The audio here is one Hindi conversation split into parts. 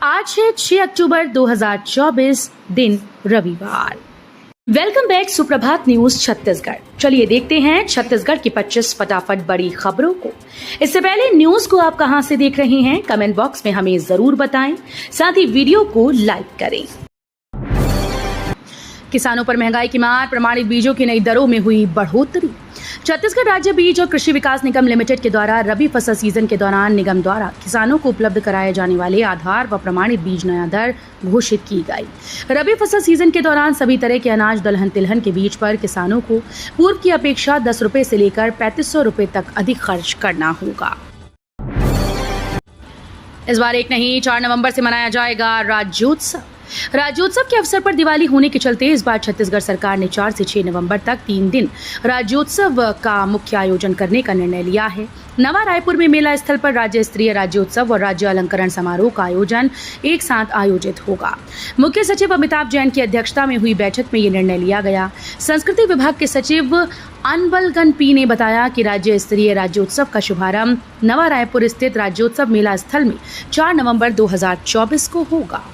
आज है 6 अक्टूबर 2024, दिन रविवार। वेलकम बैक सुप्रभात न्यूज छत्तीसगढ़। चलिए देखते हैं छत्तीसगढ़ की 25 फटाफट बड़ी खबरों को। इससे पहले न्यूज को आप कहां से देख रहे हैं, कमेंट बॉक्स में हमें जरूर बताएं। साथ ही वीडियो को लाइक करें। किसानों पर महंगाई की मार, प्रमाणित बीजों की नई दरों में हुई बढ़ोतरी। छत्तीसगढ़ राज्य बीज और कृषि विकास निगम लिमिटेड के द्वारा रबी फसल सीजन के दौरान निगम द्वारा किसानों को उपलब्ध कराए जाने वाले आधार व प्रमाणित बीज नया दर घोषित की गई। रबी फसल सीजन के दौरान सभी तरह के अनाज, दलहन, तिलहन के बीज पर किसानों को पूर्व की अपेक्षा 10 रुपए से लेकर 3500 रुपए तक अधिक खर्च करना होगा। इस बार एक नहीं 4 नवंबर से मनाया जाएगा राज्योत्सव। राज्योत्सव के अवसर पर दिवाली होने के चलते इस बार छत्तीसगढ़ सरकार ने 4 से 6 नवंबर तक 3 दिन राज्योत्सव का मुख्य आयोजन करने का निर्णय लिया है। नवा रायपुर में मेला स्थल पर राज्य स्तरीय राज्योत्सव और राज्य अलंकरण समारोह का आयोजन एक साथ आयोजित होगा। मुख्य सचिव अमिताभ जैन की अध्यक्षता में हुई बैठक में ये निर्णय लिया गया। संस्कृति विभाग के सचिव अनबलगन पी ने बताया कि राज्य स्तरीय राज्योत्सव का शुभारंभ नवा रायपुर स्थित राज्योत्सव मेला स्थल में 4 नवंबर 2024 को होगा।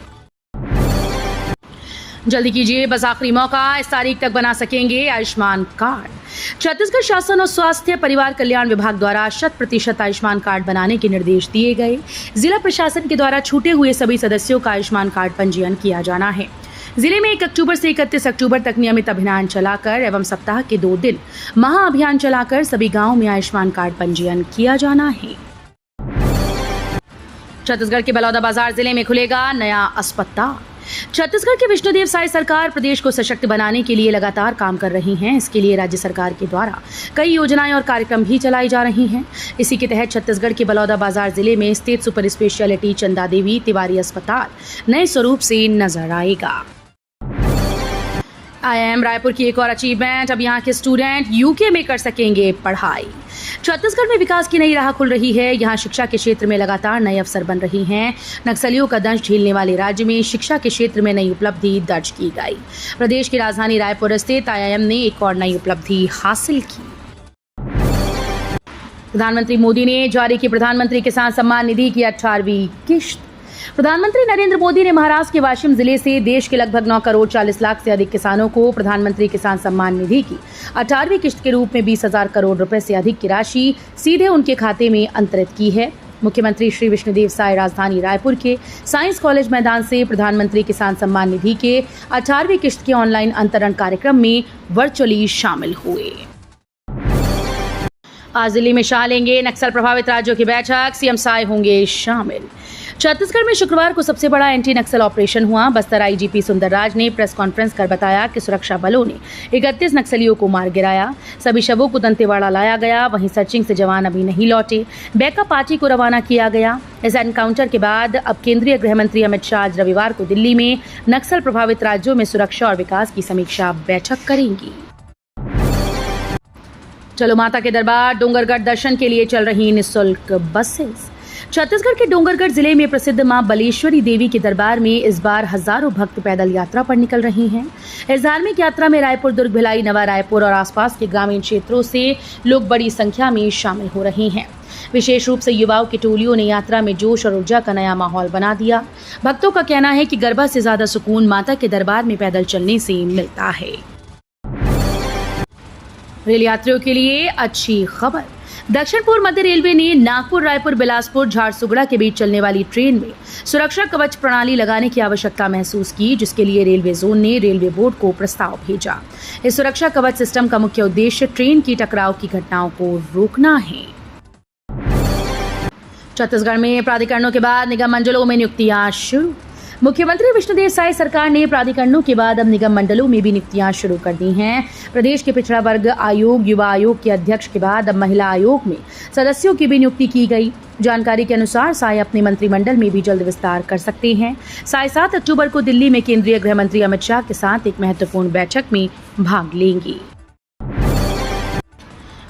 जल्दी कीजिए, बस आखिरी मौका, इस तारीख तक बना सकेंगे आयुष्मान कार्ड। छत्तीसगढ़ शासन और स्वास्थ्य परिवार कल्याण विभाग द्वारा 100% आयुष्मान कार्ड बनाने के निर्देश दिए गए। जिला प्रशासन के द्वारा छूटे हुए सभी सदस्यों का आयुष्मान कार्ड पंजीयन किया जाना है। जिले में 1 अक्टूबर से 31 अक्टूबर तक नियमित अभियान चलाकर एवं सप्ताह के 2 दिन महा अभियान चलाकर सभी गाँव में आयुष्मान कार्ड पंजीयन किया जाना है। छत्तीसगढ़ के बलौदाबाजार जिले में खुलेगा नया अस्पताल। छत्तीसगढ़ के विष्णुदेव साय सरकार प्रदेश को सशक्त बनाने के लिए लगातार काम कर रही है। इसके लिए राज्य सरकार के द्वारा कई योजनाएं और कार्यक्रम भी चलाई जा रही हैं। इसी के तहत छत्तीसगढ़ के बलौदाबाजार जिले में स्थित सुपर स्पेशलिटी चंदा देवी तिवारी अस्पताल नए स्वरूप से नजर आएगा। IIM रायपुर की एक और अचीवमेंट, अब यहाँ के स्टूडेंट यूके में कर सकेंगे पढ़ाई। छत्तीसगढ़ में विकास की नई राह खुल रही है। यहाँ शिक्षा के क्षेत्र में लगातार नए अवसर बन रही हैं। नक्सलियों का दंश झेलने वाले राज्य में शिक्षा के क्षेत्र में नई उपलब्धि दर्ज की गई। प्रदेश की राजधानी रायपुर स्थित IIM ने एक और नई उपलब्धि हासिल की। प्रधानमंत्री मोदी ने जारी की प्रधानमंत्री किसान सम्मान निधि की 18वीं किश्त। प्रधानमंत्री नरेंद्र मोदी ने महाराष्ट्र के वाशिम जिले से देश के लगभग 9 करोड़ 40 लाख से अधिक किसानों को प्रधानमंत्री किसान सम्मान निधि की 18वीं किश्त के रूप में 20,000 करोड़ रुपए से अधिक की राशि सीधे उनके खाते में अंतरित की है। मुख्यमंत्री श्री विष्णुदेव साय राजधानी रायपुर के साइंस कॉलेज मैदान से प्रधानमंत्री किसान सम्मान निधि के 18वीं किश्त के ऑनलाइन अंतरण कार्यक्रम में वर्चुअली शामिल हुए। आज दिल्ली में शाह लेंगे नक्सल प्रभावित राज्यों की बैठक, सीएम साय होंगे शामिल। छत्तीसगढ़ में शुक्रवार को सबसे बड़ा एंटी नक्सल ऑपरेशन हुआ। बस्तर IGP सुंदरराज ने प्रेस कॉन्फ्रेंस कर बताया कि सुरक्षा बलों ने 31 नक्सलियों को मार गिराया। सभी शवों को दंतेवाड़ा लाया गया। वहीं सर्चिंग से जवान अभी नहीं लौटे। बैकअप पार्टी को रवाना किया गया। इस एनकाउंटर के बाद अब केंद्रीय गृह मंत्री अमित शाह आज रविवार को दिल्ली में नक्सल प्रभावित राज्यों में सुरक्षा और विकास की समीक्षा बैठक करेंगी। चलो माता के दरबार डोंगरगढ़ दर्शन के लिए चल रही निःशुल्क बसेस। छत्तीसगढ़ के डोंगरगढ़ जिले में प्रसिद्ध मां बलेश्वरी देवी के दरबार में इस बार हजारों भक्त पैदल यात्रा पर निकल रहे हैं। इस धार्मिक यात्रा में रायपुर, दुर्ग, भिलाई, नवा रायपुर और आसपास के ग्रामीण क्षेत्रों से लोग बड़ी संख्या में शामिल हो रहे हैं। विशेष रूप से युवाओं की टोलियों ने यात्रा में जोश और ऊर्जा का नया माहौल बना दिया। भक्तों का कहना है कि गरबा से ज्यादा सुकून माता के दरबार में पैदल चलने से मिलता है। रेल यात्रियों के लिए अच्छी खबर। दक्षिण पूर्व मध्य रेलवे ने नागपुर, रायपुर, बिलासपुर, झारसुगड़ा के बीच चलने वाली ट्रेन में सुरक्षा कवच प्रणाली लगाने की आवश्यकता महसूस की, जिसके लिए रेलवे जोन ने रेलवे बोर्ड को प्रस्ताव भेजा। इस सुरक्षा कवच सिस्टम का मुख्य उद्देश्य ट्रेन की टकराव की घटनाओं को रोकना है। छत्तीसगढ़ में प्राधिकरणों के बाद निगम मंडलों में नियुक्तियां शुरू। मुख्यमंत्री विष्णुदेव साय सरकार ने प्राधिकरणों के बाद अब निगम मंडलों में भी नियुक्तियां शुरू कर दी हैं। प्रदेश के पिछड़ा वर्ग आयोग, युवा आयोग के अध्यक्ष के बाद अब महिला आयोग में सदस्यों की भी नियुक्ति की गई। जानकारी के अनुसार साय अपने मंत्रिमंडल में भी जल्द विस्तार कर सकते हैं। साय 7 अक्टूबर को दिल्ली में केंद्रीय गृह मंत्री अमित शाह के साथ एक महत्वपूर्ण बैठक में भाग लेंगी।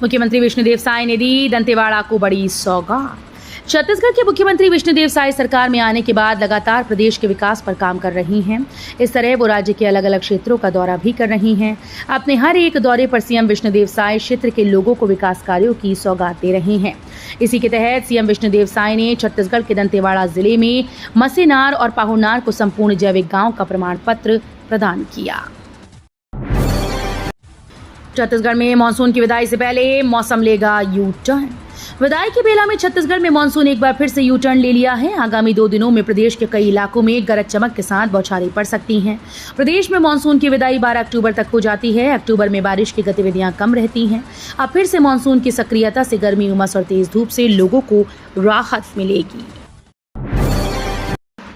मुख्यमंत्री विष्णुदेव साय ने दी दंतेवाड़ा को बड़ी सौगात। छत्तीसगढ़ के मुख्यमंत्री विष्णुदेव साय सरकार में आने के बाद लगातार प्रदेश के विकास पर काम कर रही हैं। इस तरह वो राज्य के अलग अलग क्षेत्रों का दौरा भी कर रही हैं। अपने हर एक दौरे पर सीएम विष्णुदेव साय क्षेत्र के लोगों को विकास कार्यों की सौगात दे रहे हैं। इसी के तहत सीएम विष्णुदेव साय ने छत्तीसगढ़ के दंतेवाड़ा जिले में मसेनार और पाहुनार को संपूर्ण जैविक गांव का प्रमाण पत्र प्रदान किया। छत्तीसगढ़ में मानसून की विदाई से पहले मौसम लेगा यू टर्न। विदाई की बेला में छत्तीसगढ़ में मानसून एक बार फिर से यू टर्न ले लिया है। आगामी 2 दिनों में प्रदेश के कई इलाकों में गरज चमक के साथ बौछारें पड़ सकती हैं। प्रदेश में मानसून की विदाई 12 अक्टूबर तक हो जाती है। अक्टूबर में बारिश की गतिविधियां कम रहती हैं। अब फिर से मानसून की सक्रियता से गर्मी, उमस और तेज धूप से लोगों को राहत मिलेगी।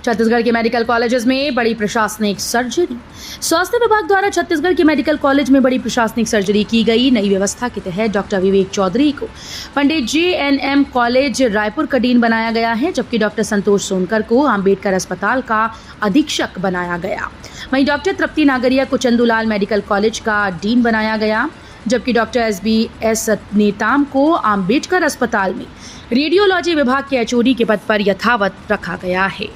छत्तीसगढ़ के मेडिकल कॉलेजेस में बड़ी प्रशासनिक सर्जरी। स्वास्थ्य विभाग द्वारा छत्तीसगढ़ के मेडिकल कॉलेज में बड़ी प्रशासनिक सर्जरी की गई। नई व्यवस्था के तहत डॉक्टर विवेक चौधरी को पंडित JNM कॉलेज रायपुर का डीन बनाया गया है, जबकि डॉक्टर संतोष सोनकर को अंबेडकर अस्पताल का अधीक्षक बनाया गया। वहीं डॉक्टर तृप्ति नागरिया को चंदूलाल मेडिकल कॉलेज का डीन बनाया गया, जबकि डॉक्टर SBS नेताम को अंबेडकर अस्पताल में रेडियोलॉजी विभाग के HOD के पद पर यथावत रखा गया है।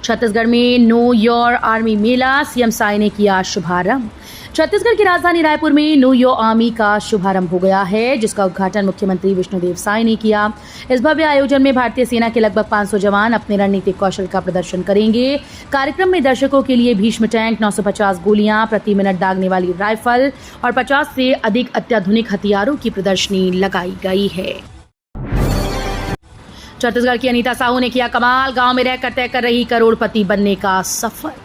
छत्तीसगढ़ में know your army Mela CM Sai ने किया शुभारंभ। छत्तीसगढ़ की राजधानी रायपुर में नो योर आर्मी का शुभारंभ हो गया है, जिसका उद्घाटन मुख्यमंत्री विष्णुदेव साय ने किया। इस भव्य आयोजन में भारतीय सेना के लगभग 500 जवान अपने रणनीतिक कौशल का प्रदर्शन करेंगे। कार्यक्रम में दर्शकों के लिए भीष्म टैंक, 950 गोलियां प्रति मिनट दागने वाली राइफल और 50 से अधिक अत्याधुनिक हथियारों की प्रदर्शनी लगाई गई है। छत्तीसगढ़ की अनीता साहू ने किया कमाल, गांव में रहकर तय कर रही करोड़पति बनने का सफर।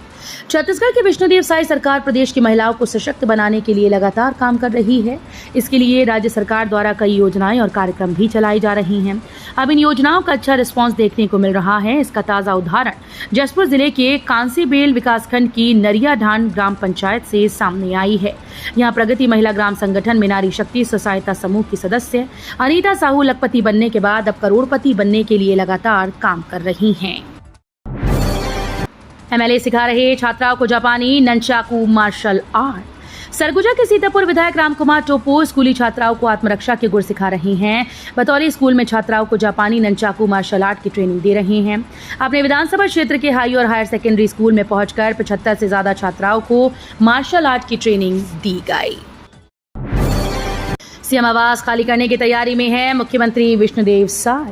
छत्तीसगढ़ के विष्णुदेव साय सरकार प्रदेश की महिलाओं को सशक्त बनाने के लिए लगातार काम कर रही है। इसके लिए राज्य सरकार द्वारा कई योजनाएं और कार्यक्रम भी चलाई जा रही हैं। अब इन योजनाओं का अच्छा रिस्पांस देखने को मिल रहा है। इसका ताजा उदाहरण जसपुर जिले के कांसीबेल विकासखंड की नरियाढांड ग्राम पंचायत से सामने आई है। यहाँ प्रगति महिला ग्राम संगठन में नारी शक्ति स्वसहायता समूह की सदस्य अनीता साहू लखपति बनने के बाद अब करोड़पति बनने के लिए लगातार काम कर रही हैं। MLA सिखा रहे छात्राओं को जापानी ननचाकू मार्शल आर्ट। सरगुजा के सीतापुर विधायक रामकुमार टोपो स्कूली छात्राओं को आत्मरक्षा के गुर सिखा रहे हैं। बतौर स्कूल में छात्राओं को जापानी ननचाकू मार्शल आर्ट की ट्रेनिंग दे रहे हैं। अपने विधानसभा क्षेत्र के हाई और हायर सेकेंडरी स्कूल में पहुंचकर 75 से ज्यादा छात्राओं को मार्शल आर्ट की ट्रेनिंग दी गई। सीएम आवास खाली करने की तैयारी में है मुख्यमंत्री विष्णुदेव साय।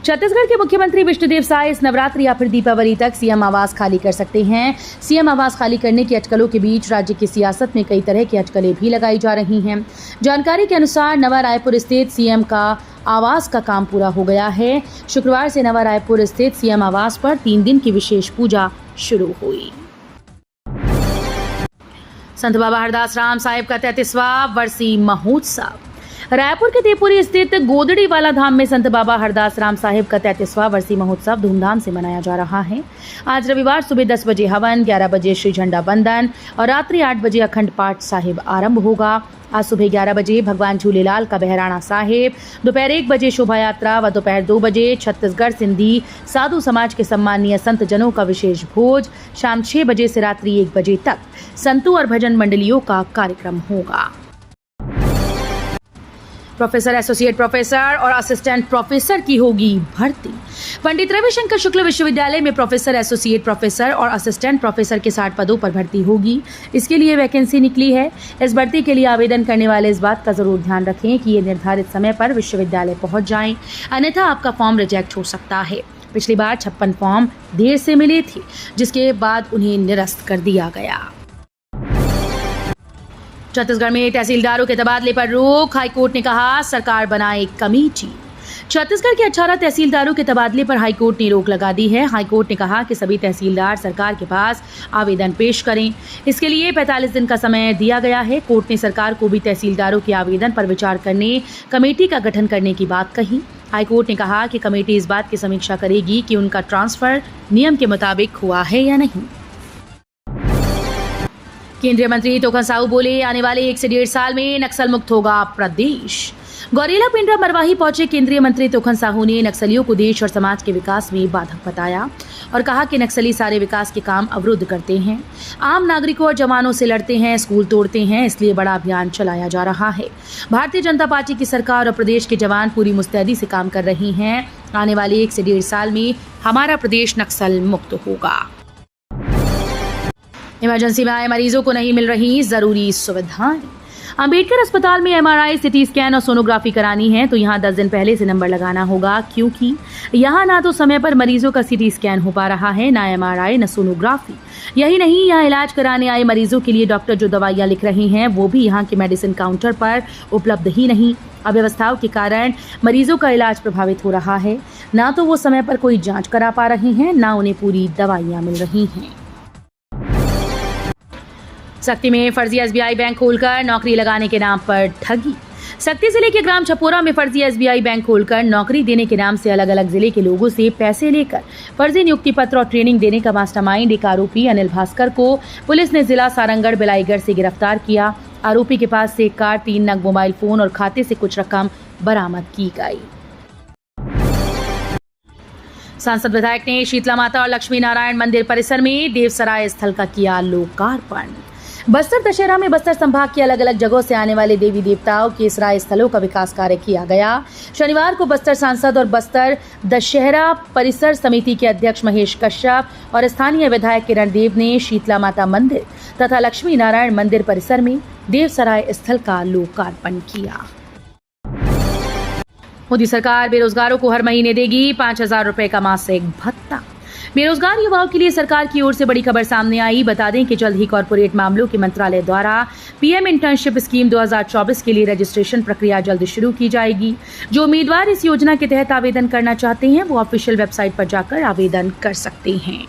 छत्तीसगढ़ के मुख्यमंत्री विष्णुदेव साय इस नवरात्रि या फिर दीपावली तक सीएम आवास खाली कर सकते हैं। सीएम आवास खाली करने की अटकलों के बीच राज्य की सियासत में कई तरह की अटकलें भी लगाई जा रही हैं। जानकारी के अनुसार नवा रायपुर स्थित सीएम का आवास का काम पूरा हो गया है। शुक्रवार से नवा रायपुर स्थित सीएम आवास पर 3 दिन की विशेष पूजा शुरू हुई। संत बाबा हरदास राम साहिब का 33वां वर्षीय महोत्सव। रायपुर के देवपुरी स्थित गोदड़ी वाला धाम में संत बाबा हरदास राम साहिब का 33वां वर्षीय महोत्सव धूमधाम से मनाया जा रहा है। आज रविवार सुबह 10 बजे हवन, 11 बजे श्री झंडा बंदन और रात्रि 8 बजे अखंड पाठ साहिब आरंभ होगा। आज सुबह 11 बजे भगवान झूलेलाल का बहराणा साहिब, दोपहर 1 बजे शोभा यात्रा व दोपहर 2 बजे छत्तीसगढ़ सिंधी साधु समाज के सम्मानीय संत जनों का विशेष भोज, शाम 6 बजे से रात्रि 1 बजे तक संतों और भजन मंडलियों का कार्यक्रम होगा। प्रोफेसर, एसोसिएट प्रोफेसर और असिस्टेंट प्रोफेसर की होगी भर्ती। पंडित रविशंकर शुक्ल विश्वविद्यालय में प्रोफेसर, एसोसिएट प्रोफेसर और असिस्टेंट प्रोफेसर के 60 पदों पर भर्ती होगी। इसके लिए वैकेंसी निकली है। इस भर्ती के लिए आवेदन करने वाले इस बात का जरूर ध्यान रखें कि ये निर्धारित समय पर विश्वविद्यालय पहुंच जाएं, अन्यथा आपका फॉर्म रिजेक्ट हो सकता है। पिछली बार 56 फॉर्म देर से मिले थे, जिसके बाद उन्हें निरस्त कर दिया गया। छत्तीसगढ़ में तहसीलदारों के तबादले पर रोक। हाईकोर्ट ने कहा सरकार बनाए कमेटी। छत्तीसगढ़ के 18 तहसीलदारों के तबादले पर हाईकोर्ट ने रोक लगा दी है। हाईकोर्ट ने कहा कि सभी तहसीलदार सरकार के पास आवेदन पेश करें। इसके लिए 45 दिन का समय दिया गया है। कोर्ट ने सरकार को भी तहसीलदारों के आवेदन पर विचार करने कमेटी का गठन करने की बात कही। हाईकोर्ट ने कहा कि कमेटी इस बात की समीक्षा करेगी कि उनका ट्रांसफर नियम के मुताबिक हुआ है या नहीं। केंद्रीय मंत्री तोखन साहू बोले आने वाले 1 से 1.5 साल में नक्सल मुक्त होगा प्रदेश। गौरेला पिंडरा मरवाही पहुंचे केंद्रीय मंत्री तोखन साहू ने नक्सलियों को देश और समाज के विकास में बाधक बताया। और कहा कि नक्सली सारे विकास के काम अवरुद्ध करते हैं, आम नागरिकों और जवानों से लड़ते हैं, स्कूल तोड़ते हैं, इसलिए बड़ा अभियान चलाया जा रहा है। भारतीय जनता पार्टी की सरकार और प्रदेश के जवान पूरी मुस्तैदी से काम कर रही हैं। आने वाले 1 से 1.5 साल में हमारा प्रदेश नक्सल मुक्त होगा। इमरजेंसी में आए मरीजों को नहीं मिल रही जरूरी सुविधाएं। अंबेडकर अस्पताल में MRI, CT स्कैन और सोनोग्राफी करानी है तो यहां 10 दिन पहले से नंबर लगाना होगा, क्योंकि यहां ना तो समय पर मरीजों का CT स्कैन हो पा रहा है, ना MRI, न सोनोग्राफी। यही नहीं, यहां इलाज कराने आए मरीजों के लिए डॉक्टर जो दवाइयां लिख रहे हैं वो भी यहां के मेडिसिन काउंटर पर उपलब्ध ही नहीं। अव्यवस्थाओं के कारण मरीजों का इलाज प्रभावित हो रहा है। ना तो वो समय पर कोई जांच करा पा रहे हैं, ना उन्हें पूरी दवाइयां मिल रही हैं। सक्ती में फर्जी SBI बैंक खोलकर नौकरी लगाने के नाम पर ठगी। सक्ती जिले के ग्राम छपोरा में फर्जी SBI बैंक खोलकर नौकरी देने के नाम से अलग अलग जिले के लोगों से पैसे लेकर फर्जी नियुक्ति पत्र और ट्रेनिंग देने का मास्टरमाइंड एक आरोपी अनिल भास्कर को पुलिस ने जिला सारंगढ़ बिलाईगढ़ से गिरफ्तार किया। आरोपी के पास से एक कार, 3 नग मोबाइल फोन और खाते से कुछ रकम बरामद की गई। सांसद विधायक ने शीतला माता और लक्ष्मी नारायण मंदिर परिसर में देवसराय स्थल का किया लोकार्पण। बस्तर दशहरा में बस्तर संभाग की अलग अलग जगहों से आने वाले देवी देवताओं के सराय स्थलों का विकास कार्य किया गया। शनिवार को बस्तर सांसद और बस्तर दशहरा परिसर समिति के अध्यक्ष महेश कश्यप और स्थानीय विधायक किरण देव ने शीतला माता मंदिर तथा लक्ष्मी नारायण मंदिर परिसर में देवसराय स्थल का लोकार्पण किया। मोदी सरकार बेरोजगारों को हर महीने देगी 5,000 रुपए का मासिक भत्ता। बेरोजगार युवाओं के लिए सरकार की ओर से बड़ी खबर सामने आई। बता दें कि जल्द ही कॉर्पोरेट मामलों के मंत्रालय द्वारा PM इंटर्नशिप स्कीम 2024 के लिए रजिस्ट्रेशन प्रक्रिया जल्द शुरू की जाएगी। जो उम्मीदवार इस योजना के तहत आवेदन करना चाहते हैं वो ऑफिशियल वेबसाइट पर जाकर आवेदन कर सकते हैं।